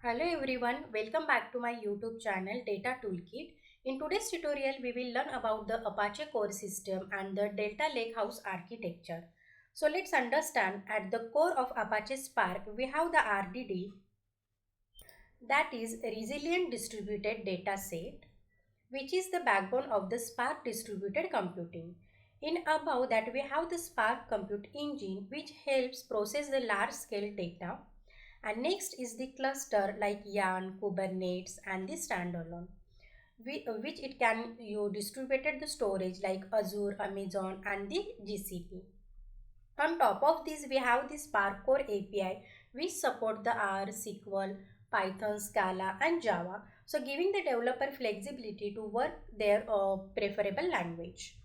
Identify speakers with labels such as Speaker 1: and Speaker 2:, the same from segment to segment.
Speaker 1: Hello everyone, welcome back to my YouTube channel Data Toolkit. In today's tutorial, we will learn about the Apache core system and the Delta Lakehouse architecture. So let's understand, at the core of Apache Spark, we have the RDD, that is Resilient Distributed Data Set, which is the backbone of the Spark distributed computing. In above that, we have the Spark compute engine, which helps process the large scale data. And next is the cluster like Yarn, Kubernetes and the standalone, which it can you distributed the storage like Azure, Amazon and the GCP. On top of this, we have the Spark Core API, which support the R, SQL, Python, Scala and Java. So giving the developer flexibility to work their preferable language.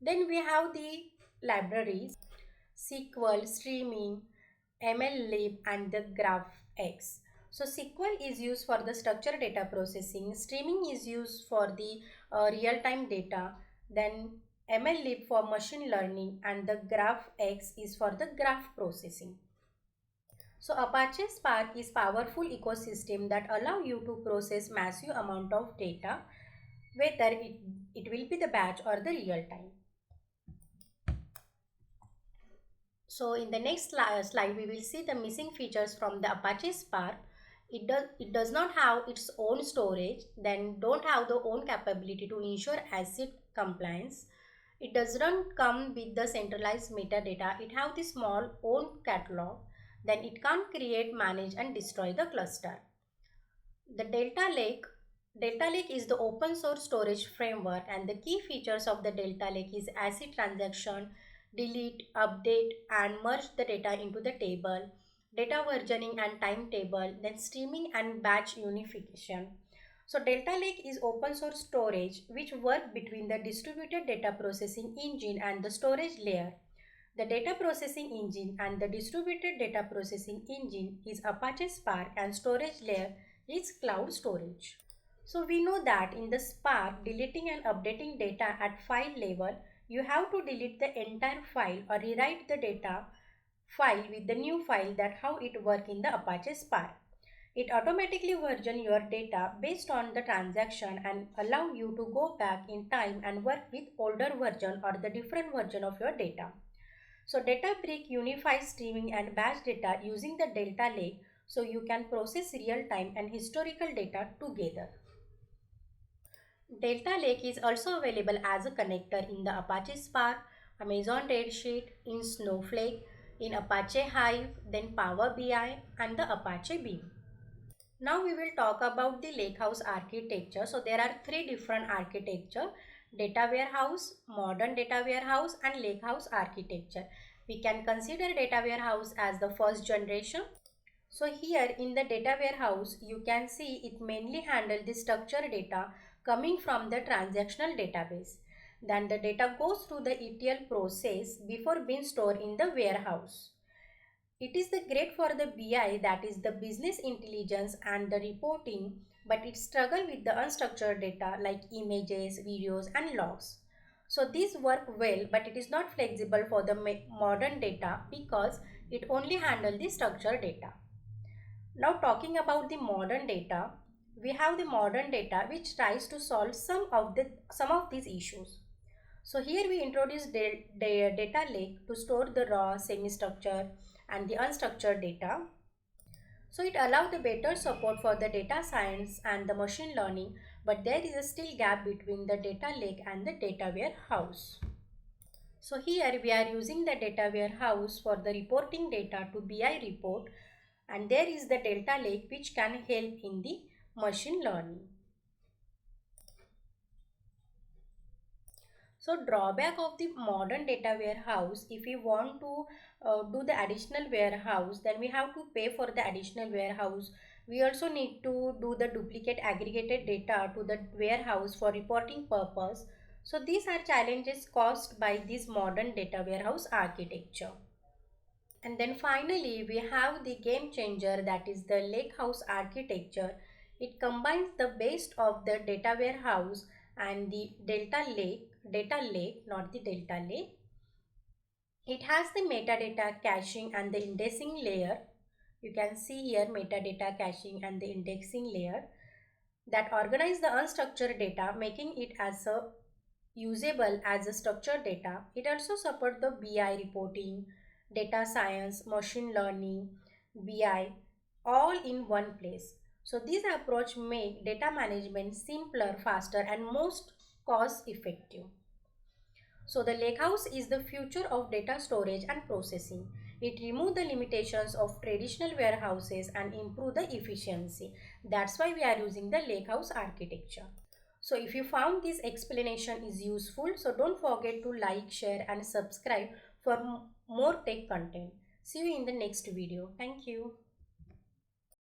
Speaker 1: Then we have the libraries, SQL, streaming, MLlib and the GraphX. So SQL is used for the structured data processing, streaming is used for the real-time data, then MLlib for machine learning and the GraphX is for the graph processing. So Apache Spark is powerful ecosystem that allow you to process massive amount of data, whether it will be the batch or the real time. So in the next slide, we will see the missing features from the Apache Spark. It does not have its own storage, then don't have the own capability to ensure ACID compliance. It does not come with the centralized metadata. It have the small own catalog. Then it can't create, manage and destroy the cluster. The Delta Lake is the open source storage framework, and the key features of the Delta Lake is ACID transaction, delete, update and merge the data into the table, data versioning and timetable, then streaming and batch unification. So Delta Lake is open source storage which work between the distributed data processing engine and the storage layer. The data processing engine and the distributed data processing engine is Apache Spark and storage layer is cloud storage. So we know that in the Spark, deleting and updating data at file level, you have to delete the entire file or rewrite the data file with the new file. That how it work in the Apache Spark. It automatically version your data based on the transaction and allow you to go back in time and work with older version or the different version of your data. So databricks unifies streaming and batch data using the Delta Lake, so you can process real-time and historical data together. Delta Lake is also available as a connector in the Apache Spark, Amazon Redshift, in Snowflake, in Apache Hive, then Power BI and the Apache Beam. Now we will talk about the Lakehouse architecture. So there are three different architecture: data warehouse, modern data warehouse and Lakehouse architecture. We can consider data warehouse as the first generation. So here in the data warehouse, you can see it mainly handles the structured data coming from the transactional database. Then the data goes through the ETL process before being stored in the warehouse. It is the great for the BI, that is the business intelligence and the reporting, but it struggles with the unstructured data like images, videos and logs. So these work well, but it is not flexible for the modern data because it only handles the structured data. Now talking about the modern data, we have the modern data which tries to solve some of these issues. So here we introduce the data lake to store the raw, semi-structured and the unstructured data. So it allows the better support for the data science and the machine learning, but there is a still gap between the data lake and the data warehouse. So here we are using the data warehouse for the reporting data to BI report, and there is the Delta Lake which can help in the machine learning. So drawback of the modern data warehouse, if we want to do the additional warehouse, then we have to pay for the additional warehouse. We also need to do the duplicate aggregated data to the warehouse for reporting purpose. So these are challenges caused by this modern data warehouse architecture. And then finally, we have the game changer, that is the Lakehouse architecture. It combines the best of the data warehouse and the data lake, not the Delta Lake. It has the metadata caching and the indexing layer. You can see here metadata caching and the indexing layer that organize the unstructured data, making it as a usable as a structured data. It also supports the BI reporting, data science, machine learning, BI, all in one place. So this approach make data management simpler, faster and most cost effective. So the Lakehouse is the future of data storage and processing. It removes the limitations of traditional warehouses and improve the efficiency. That's why we are using the Lakehouse architecture. So if you found this explanation is useful, so don't forget to like, share and subscribe for more tech content. See you in the next video. Thank you.